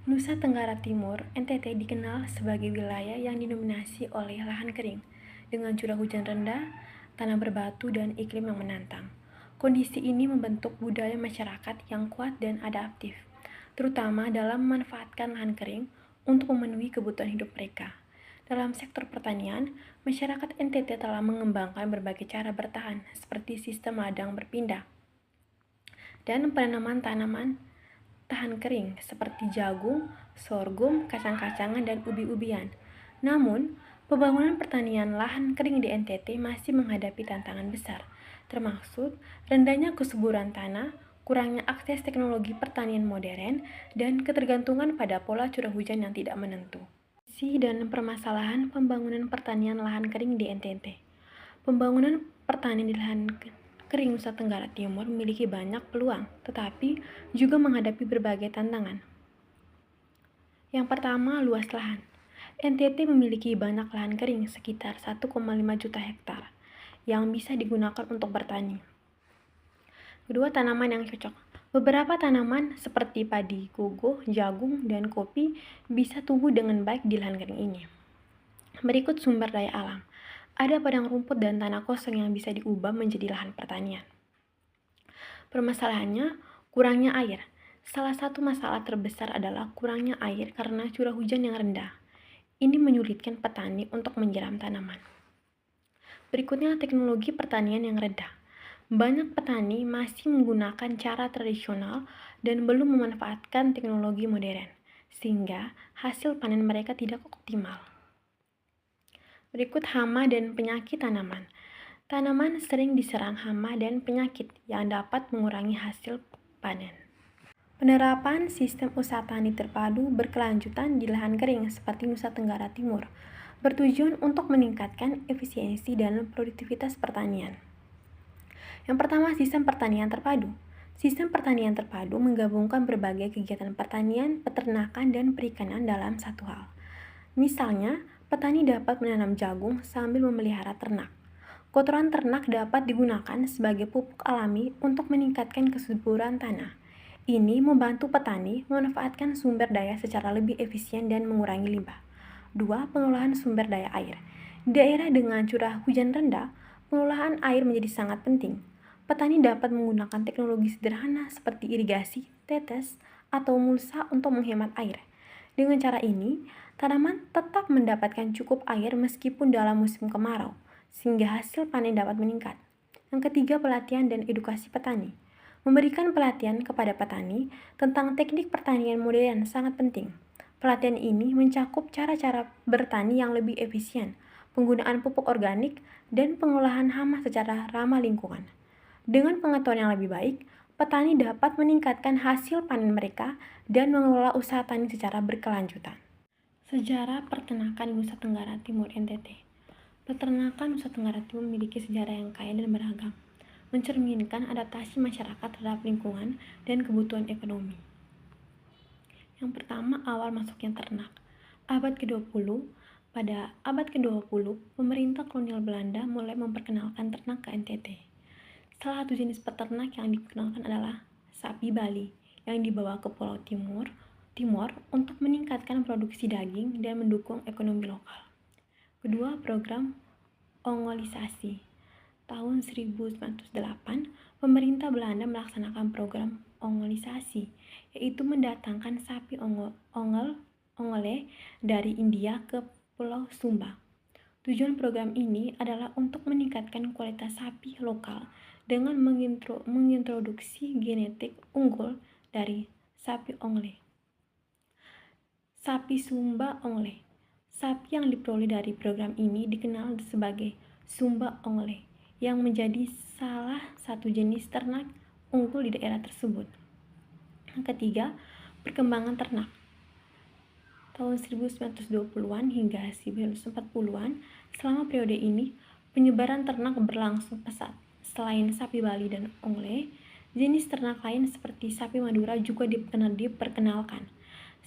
Nusa Tenggara Timur, (NTT) dikenal sebagai wilayah yang didominasi oleh lahan kering, dengan curah hujan rendah, tanah berbatu, dan iklim yang menantang. Kondisi ini membentuk budaya masyarakat yang kuat dan adaptif, terutama dalam memanfaatkan lahan kering untuk memenuhi kebutuhan hidup mereka. Dalam sektor pertanian, masyarakat NTT telah mengembangkan berbagai cara bertahan, seperti sistem ladang berpindah dan penanaman tanaman tahan kering seperti jagung, sorghum, kacang-kacangan, dan ubi-ubian. Namun, pembangunan pertanian lahan kering di NTT masih menghadapi tantangan besar, termasuk rendahnya kesuburan tanah, kurangnya akses teknologi pertanian modern, dan ketergantungan pada pola curah hujan yang tidak menentu. Visi dan permasalahan pembangunan pertanian lahan kering di NTT. Pembangunan pertanian di lahan kering Nusa Tenggara Timur memiliki banyak peluang, tetapi juga menghadapi berbagai tantangan. Yang pertama, luas lahan. NTT memiliki banyak lahan kering, sekitar 1,5 juta hektar, yang bisa digunakan untuk bertani. Kedua, tanaman yang cocok. Beberapa tanaman seperti padi, kogo, jagung, dan kopi bisa tumbuh dengan baik di lahan kering ini. Berikut sumber daya alam. Ada padang rumput dan tanah kosong yang bisa diubah menjadi lahan pertanian. Permasalahannya, kurangnya air. Salah satu masalah terbesar adalah kurangnya air karena curah hujan yang rendah. Ini menyulitkan petani untuk menyiram tanaman. Berikutnya, teknologi pertanian yang rendah. Banyak petani masih menggunakan cara tradisional dan belum memanfaatkan teknologi modern, sehingga hasil panen mereka tidak optimal. Berikut hama dan penyakit tanaman. Tanaman sering diserang hama dan penyakit yang dapat mengurangi hasil panen. Penerapan sistem usaha tani terpadu berkelanjutan di lahan kering seperti Nusa Tenggara Timur bertujuan untuk meningkatkan efisiensi dan produktivitas pertanian. Yang pertama, sistem pertanian terpadu. Sistem pertanian terpadu menggabungkan berbagai kegiatan pertanian, peternakan, dan perikanan dalam satu hal. Misalnya, petani dapat menanam jagung sambil memelihara ternak. Kotoran ternak dapat digunakan sebagai pupuk alami untuk meningkatkan kesuburan tanah. Ini membantu petani memanfaatkan sumber daya secara lebih efisien dan mengurangi limbah. 2. Pengolahan sumber daya air. Di daerah dengan curah hujan rendah, pengolahan air menjadi sangat penting. Petani dapat menggunakan teknologi sederhana seperti irigasi, tetes, atau mulsa untuk menghemat air. Dengan cara ini, tanaman tetap mendapatkan cukup air meskipun dalam musim kemarau, sehingga hasil panen dapat meningkat. Yang ketiga, pelatihan dan edukasi petani. Memberikan pelatihan kepada petani tentang teknik pertanian modern sangat penting. Pelatihan ini mencakup cara-cara bertani yang lebih efisien, penggunaan pupuk organik, dan pengolahan hama secara ramah lingkungan. Dengan pengetahuan yang lebih baik, petani dapat meningkatkan hasil panen mereka dan mengelola usaha tani secara berkelanjutan. Sejarah peternakan di Nusa Tenggara Timur (NTT). Peternakan Nusa Tenggara Timur memiliki sejarah yang kaya dan beragam, mencerminkan adaptasi masyarakat terhadap lingkungan dan kebutuhan ekonomi. Yang pertama, awal masuknya ternak. Pada abad ke-20, pemerintah kolonial Belanda mulai memperkenalkan ternak ke NTT. Salah satu jenis peternak yang dikenalkan adalah sapi Bali yang dibawa ke Pulau Timor untuk meningkatkan produksi daging dan mendukung ekonomi lokal. Kedua, program ongolisasi. Tahun 1908, pemerintah Belanda melaksanakan program ongolisasi, yaitu mendatangkan sapi ongole dari India ke Pulau Sumba. Tujuan program ini adalah untuk meningkatkan kualitas sapi lokal dengan mengintroduksi genetik unggul dari sapi ongole. Sapi Sumba ongole. Sapi yang diperoleh dari program ini dikenal sebagai Sumba ongole, yang menjadi salah satu jenis ternak unggul di daerah tersebut. Yang ketiga, perkembangan ternak. Tahun 1920-an hingga 1940-an, selama periode ini, penyebaran ternak berlangsung pesat. Selain sapi Bali dan ongole, jenis ternak lain seperti sapi Madura juga diperkenalkan.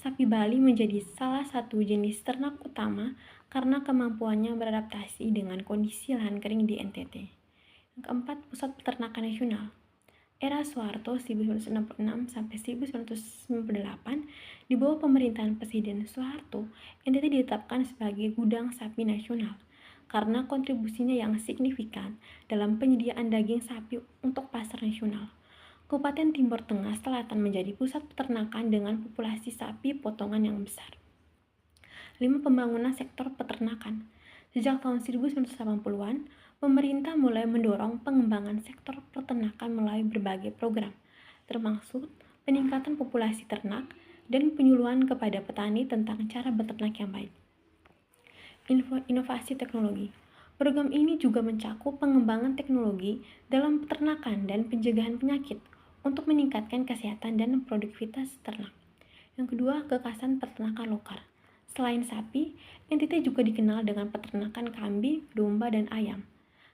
Sapi Bali menjadi salah satu jenis ternak utama karena kemampuannya beradaptasi dengan kondisi lahan kering di NTT. Yang keempat, Pusat Peternakan Nasional. Era Soeharto 1966 sampai 1998, di bawah pemerintahan Presiden Soeharto, NTT ditetapkan sebagai gudang sapi nasional karena kontribusinya yang signifikan dalam penyediaan daging sapi untuk pasar nasional. Kabupaten Timur Tengah Selatan menjadi pusat peternakan dengan populasi sapi potongan yang besar. 5. Pembangunan sektor peternakan. Sejak tahun 1980-an, pemerintah mulai mendorong pengembangan sektor peternakan melalui berbagai program, termasuk peningkatan populasi ternak dan penyuluhan kepada petani tentang cara beternak yang baik. Inovasi teknologi. Program ini juga mencakup pengembangan teknologi dalam peternakan dan pencegahan penyakit untuk meningkatkan kesehatan dan produktivitas ternak. Yang kedua, kekasan peternakan lokal. Selain sapi, NTT juga dikenal dengan peternakan kambing, domba, dan ayam.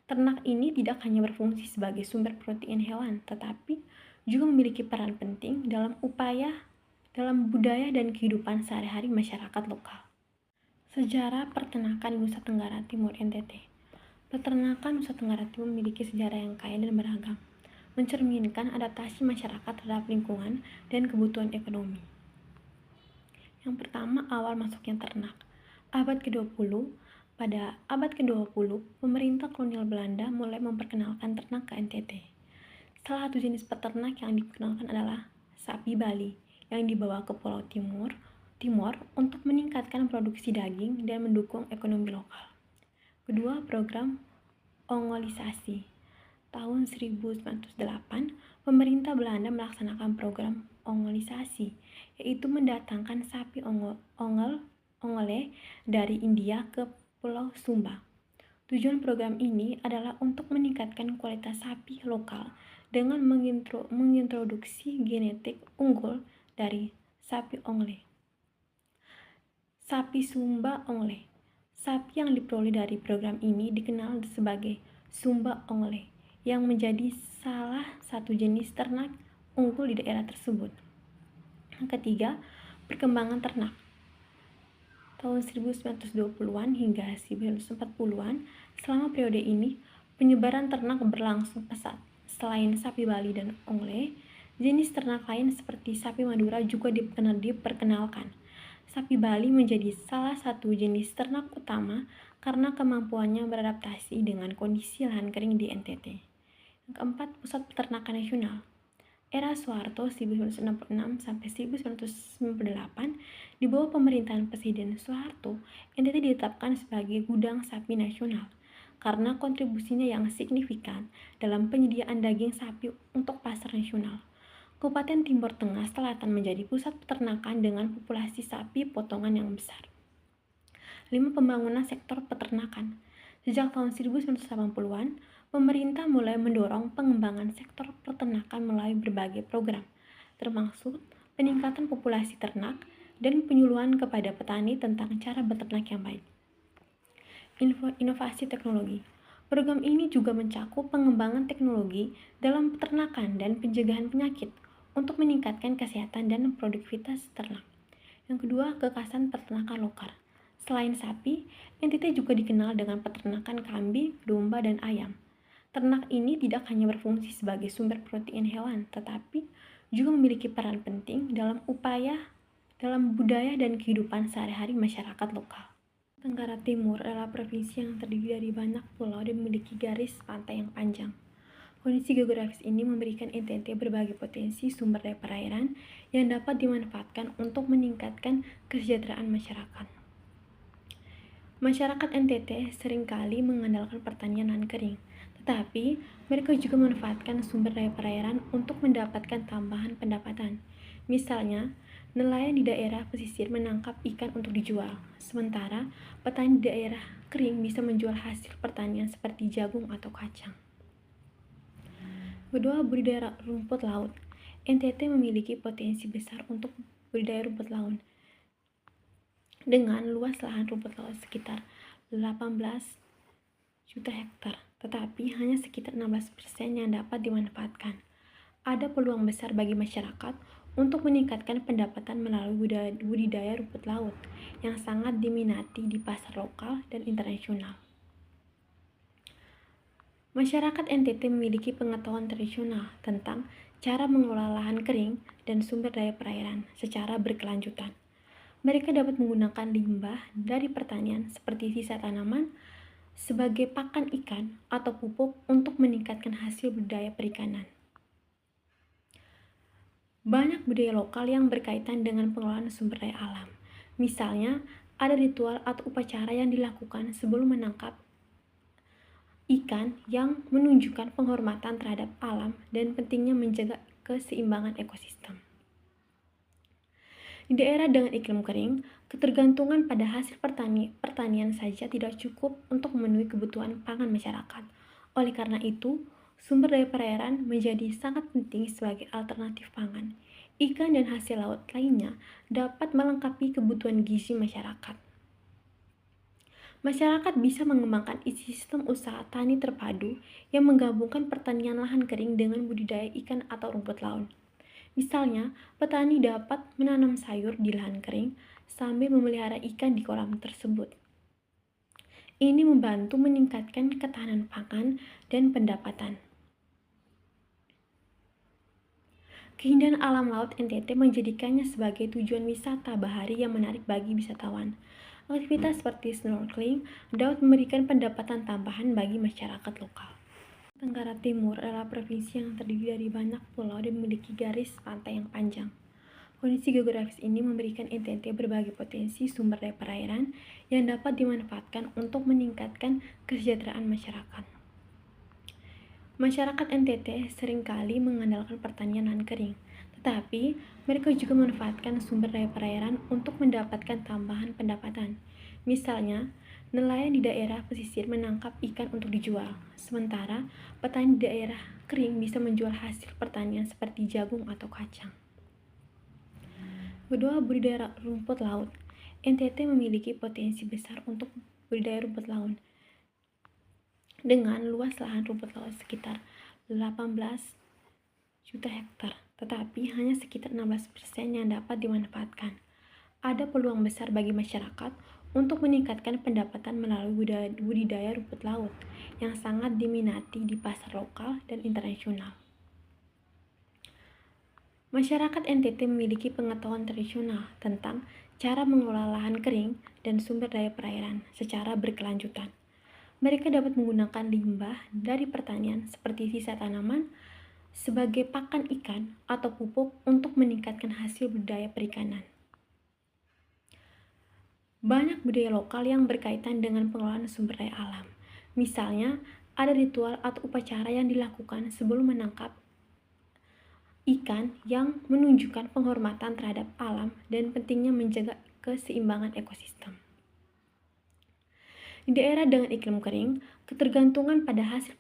Ternak ini tidak hanya berfungsi sebagai sumber protein hewan, tetapi juga memiliki peran penting dalam budaya dan kehidupan sehari-hari masyarakat lokal. Sejarah peternakan Nusa Tenggara Timur NTT. Peternakan Nusa Tenggara Timur memiliki sejarah yang kaya dan beragam, mencerminkan adaptasi masyarakat terhadap lingkungan dan kebutuhan ekonomi. Yang pertama, awal masuknya ternak. Pada abad ke-20, pemerintah kolonial Belanda mulai memperkenalkan ternak ke NTT. Salah satu jenis peternak yang diperkenalkan adalah sapi Bali yang dibawa ke Pulau Timor untuk meningkatkan produksi daging dan mendukung ekonomi lokal. Kedua, program ongolisasi. Tahun 1908, pemerintah Belanda melaksanakan program ongolisasi, yaitu mendatangkan sapi ongole dari India ke Pulau Sumba. Tujuan program ini adalah untuk meningkatkan kualitas sapi lokal dengan mengintroduksi genetik unggul dari sapi ongole. Sapi Sumba ongole. Sapi yang diperoleh dari program ini dikenal sebagai Sumba ongole, yang menjadi salah satu jenis ternak unggul di daerah tersebut. Yang ketiga, perkembangan ternak. Tahun 1920-an hingga 1940-an, selama periode ini, penyebaran ternak berlangsung pesat. Selain sapi Bali dan ongole, jenis ternak lain seperti sapi Madura juga diperkenalkan. Sapi Bali menjadi salah satu jenis ternak utama karena kemampuannya beradaptasi dengan kondisi lahan kering di NTT. Yang keempat, Pusat Peternakan Nasional. Era Soeharto 1966 sampai 1998, di bawah pemerintahan Presiden Soeharto, NTT ditetapkan sebagai gudang sapi nasional karena kontribusinya yang signifikan dalam penyediaan daging sapi untuk pasar nasional. Kabupaten Timur Tengah Selatan menjadi pusat peternakan dengan populasi sapi potongan yang besar. 5. Pembangunan sektor peternakan. Sejak tahun 1980-an, pemerintah mulai mendorong pengembangan sektor peternakan melalui berbagai program, termasuk peningkatan populasi ternak dan penyuluhan kepada petani tentang cara beternak yang baik. Inovasi teknologi. Program ini juga mencakup pengembangan teknologi dalam peternakan dan pencegahan penyakit untuk meningkatkan kesehatan dan produktivitas ternak. Yang kedua, kekasan peternakan lokal. Selain sapi, NTT juga dikenal dengan peternakan kambing, domba, dan ayam. Ternak ini tidak hanya berfungsi sebagai sumber protein hewan, tetapi juga memiliki peran penting dalam budaya dan kehidupan sehari-hari masyarakat lokal. Tenggara Timur adalah provinsi yang terdiri dari banyak pulau dan memiliki garis pantai yang panjang. Kondisi geografis ini memberikan NTT berbagai potensi sumber daya perairan yang dapat dimanfaatkan untuk meningkatkan kesejahteraan masyarakat. Masyarakat NTT seringkali mengandalkan pertanian lahan kering, tetapi mereka juga memanfaatkan sumber daya perairan untuk mendapatkan tambahan pendapatan. Misalnya, nelayan di daerah pesisir menangkap ikan untuk dijual, sementara petani di daerah kering bisa menjual hasil pertanian seperti jagung atau kacang. Kedua, budidaya rumput laut. NTT memiliki potensi besar untuk budidaya rumput laut dengan luas lahan rumput laut sekitar 18 juta hektar, tetapi hanya sekitar 16% yang dapat dimanfaatkan. Ada peluang besar bagi masyarakat untuk meningkatkan pendapatan melalui budidaya rumput laut yang sangat diminati di pasar lokal dan internasional. Masyarakat NTT memiliki pengetahuan tradisional tentang cara mengelola lahan kering dan sumber daya perairan secara berkelanjutan. Mereka dapat menggunakan limbah dari pertanian seperti sisa tanaman sebagai pakan ikan atau pupuk untuk meningkatkan hasil budidaya perikanan. Banyak budaya lokal yang berkaitan dengan pengelolaan sumber daya alam. Misalnya, ada ritual atau upacara yang dilakukan sebelum menangkap ikan yang menunjukkan penghormatan terhadap alam dan pentingnya menjaga keseimbangan ekosistem. Di daerah dengan iklim kering, ketergantungan pada hasil pertanian saja tidak cukup untuk memenuhi kebutuhan pangan masyarakat. Oleh karena itu, sumber daya perairan menjadi sangat penting sebagai alternatif pangan. Ikan dan hasil laut lainnya dapat melengkapi kebutuhan gizi masyarakat. Masyarakat bisa mengembangkan sistem usaha tani terpadu yang menggabungkan pertanian lahan kering dengan budidaya ikan atau rumput laut. Misalnya, petani dapat menanam sayur di lahan kering sambil memelihara ikan di kolam tersebut. Ini membantu meningkatkan ketahanan pangan dan pendapatan. Keindahan alam laut NTT menjadikannya sebagai tujuan wisata bahari yang menarik bagi wisatawan. Aktivitas seperti snorkeling dapat memberikan pendapatan tambahan bagi masyarakat lokal. Tenggara Timur adalah provinsi yang terdiri dari banyak pulau dan memiliki garis pantai yang panjang. Kondisi geografis ini memberikan NTT berbagai potensi sumber daya perairan yang dapat dimanfaatkan untuk meningkatkan kesejahteraan masyarakat. Masyarakat NTT seringkali mengandalkan pertanian lahan kering, tetapi mereka juga memanfaatkan sumber daya perairan untuk mendapatkan tambahan pendapatan. Misalnya, nelayan di daerah pesisir menangkap ikan untuk dijual, sementara petani di daerah kering bisa menjual hasil pertanian seperti jagung atau kacang. Kedua, budidaya rumput laut. NTT memiliki potensi besar untuk budidaya rumput laut dengan luas lahan rumput laut sekitar 18 juta hektar, tetapi hanya sekitar 16% yang dapat dimanfaatkan. Ada peluang besar bagi masyarakat untuk meningkatkan pendapatan melalui budidaya rumput laut yang sangat diminati di pasar lokal dan internasional. Masyarakat NTT memiliki pengetahuan tradisional tentang cara mengelola lahan kering dan sumber daya perairan secara berkelanjutan. Mereka dapat menggunakan limbah dari pertanian seperti sisa tanaman sebagai pakan ikan atau pupuk untuk meningkatkan hasil budidaya perikanan. Banyak budaya lokal yang berkaitan dengan pengelolaan sumber daya alam. Misalnya, ada ritual atau upacara yang dilakukan sebelum menangkap ikan yang menunjukkan penghormatan terhadap alam dan pentingnya menjaga keseimbangan ekosistem. Di daerah dengan iklim kering, ketergantungan pada hasil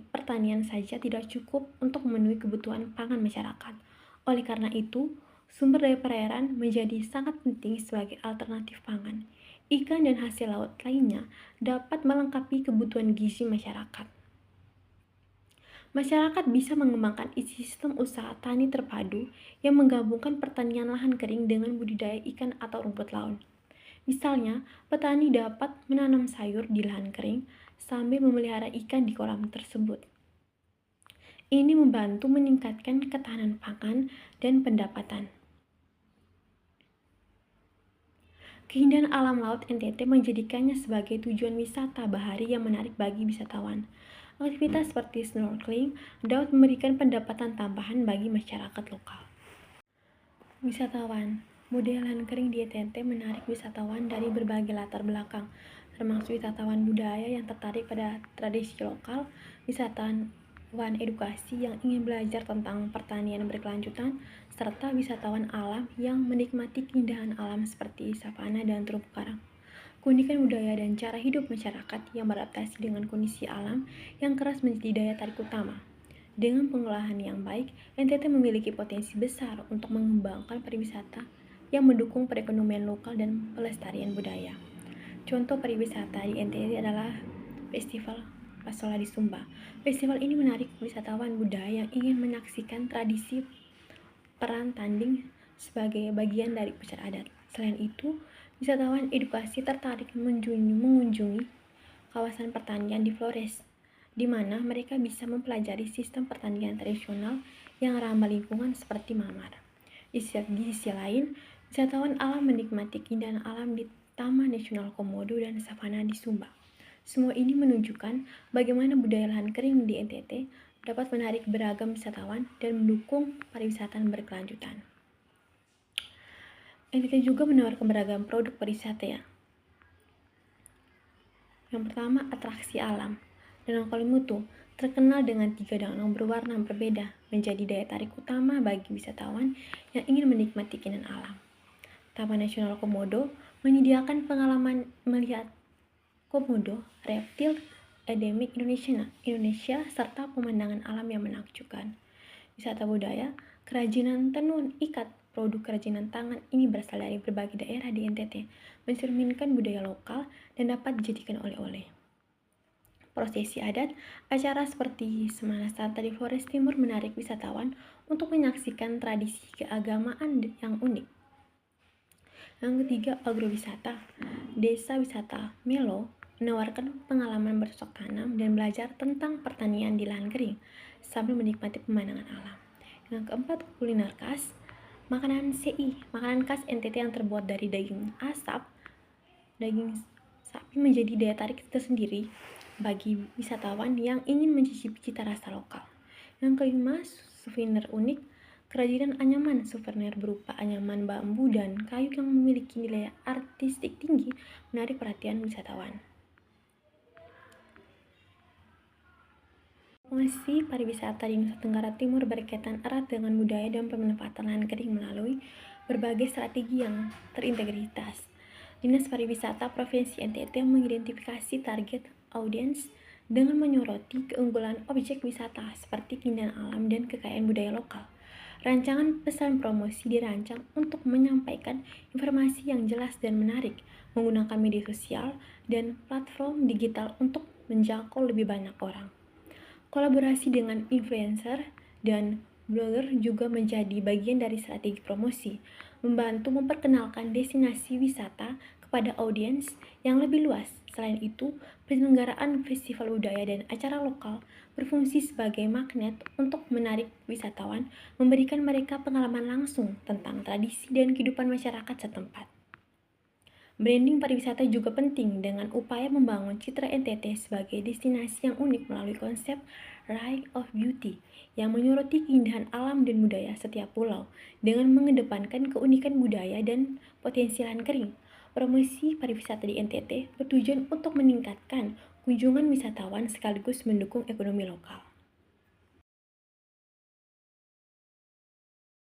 pertanian saja tidak cukup untuk memenuhi kebutuhan pangan masyarakat. Oleh karena itu, sumber daya perairan menjadi sangat penting sebagai alternatif pangan. Ikan dan hasil laut lainnya dapat melengkapi kebutuhan gizi masyarakat. Masyarakat bisa mengembangkan sistem usaha tani terpadu yang menggabungkan pertanian lahan kering dengan budidaya ikan atau rumput laut. Misalnya, petani dapat menanam sayur di lahan kering sambil memelihara ikan di kolam tersebut. Ini membantu meningkatkan ketahanan pangan dan pendapatan. Keindahan alam laut NTT menjadikannya sebagai tujuan wisata bahari yang menarik bagi wisatawan. Aktivitas seperti snorkeling dapat memberikan pendapatan tambahan bagi masyarakat lokal. Wisatawan. Model lahan kering di NTT menarik wisatawan dari berbagai latar belakang, termasuk wisatawan budaya yang tertarik pada tradisi lokal, wisatawan edukasi yang ingin belajar tentang pertanian berkelanjutan, serta wisatawan alam yang menikmati keindahan alam seperti savana dan terumbu karang. Keunikan budaya dan cara hidup masyarakat yang beradaptasi dengan kondisi alam yang keras menjadi daya tarik utama. Dengan pengelolaan yang baik, NTT memiliki potensi besar untuk mengembangkan pariwisata yang mendukung perekonomian lokal dan pelestarian budaya. Contoh pariwisata di NTT adalah Festival Pasola di Sumba. Festival ini menarik wisatawan budaya yang ingin menyaksikan tradisi peran tanding sebagai bagian dari upacara adat. Selain itu, wisatawan edukasi tertarik mengunjungi kawasan pertanian di Flores di mana mereka bisa mempelajari sistem pertanian tradisional yang ramah lingkungan seperti mamar. Di sisi lain, wisatawan alam menikmati keindahan alam di Taman Nasional Komodo dan savana di Sumba. Semua ini menunjukkan bagaimana budaya lahan kering di NTT dapat menarik beragam wisatawan dan mendukung pariwisata berkelanjutan. NTT juga menawarkan beragam produk pariwisata ya. Yang pertama, atraksi alam. Danau Kalimutu terkenal dengan 3 danau berwarna berbeda, menjadi daya tarik utama bagi wisatawan yang ingin menikmati keindahan alam. Taman Nasional Komodo menyediakan pengalaman melihat komodo, reptil endemik Indonesia serta pemandangan alam yang menakjubkan. Wisata budaya, kerajinan tenun ikat, produk kerajinan tangan ini berasal dari berbagai daerah di NTT, mencerminkan budaya lokal dan dapat dijadikan oleh-oleh. Prosesi adat, acara seperti Semana Santa di Flores Timur menarik wisatawan untuk menyaksikan tradisi keagamaan yang unik. Yang ketiga, agrowisata. Desa wisata Melo menawarkan pengalaman bercocok tanam dan belajar tentang pertanian di lahan kering sambil menikmati pemandangan alam. Yang keempat, kuliner khas. Makanan CI, makanan khas NTT yang terbuat dari daging sapi menjadi daya tarik tersendiri bagi wisatawan yang ingin mencicipi cita rasa lokal. Yang kelima, souvenir unik. Kerajinan anyaman souvenir berupa anyaman bambu dan kayu yang memiliki nilai artistik tinggi menarik perhatian wisatawan. Promosi pariwisata di Nusa Tenggara Timur berkaitan erat dengan budaya dan pemanfaatan lahan kering melalui berbagai strategi yang terintegritas. Dinas Pariwisata Provinsi NTT mengidentifikasi target audiens dengan menyoroti keunggulan objek wisata seperti keindahan alam dan kekayaan budaya lokal. Rancangan pesan promosi dirancang untuk menyampaikan informasi yang jelas dan menarik, menggunakan media sosial dan platform digital untuk menjangkau lebih banyak orang. Kolaborasi dengan influencer dan blogger juga menjadi bagian dari strategi promosi, membantu memperkenalkan destinasi wisata kepada audiens yang lebih luas. Selain itu, penyelenggaraan festival budaya dan acara lokal berfungsi sebagai magnet untuk menarik wisatawan, memberikan mereka pengalaman langsung tentang tradisi dan kehidupan masyarakat setempat. Branding pariwisata juga penting dengan upaya membangun citra NTT sebagai destinasi yang unik melalui konsep Ray of Beauty yang menyoroti keindahan alam dan budaya setiap pulau dengan mengedepankan keunikan budaya dan potensi lahan kering. Promosi pariwisata di NTT bertujuan untuk meningkatkan kunjungan wisatawan sekaligus mendukung ekonomi lokal.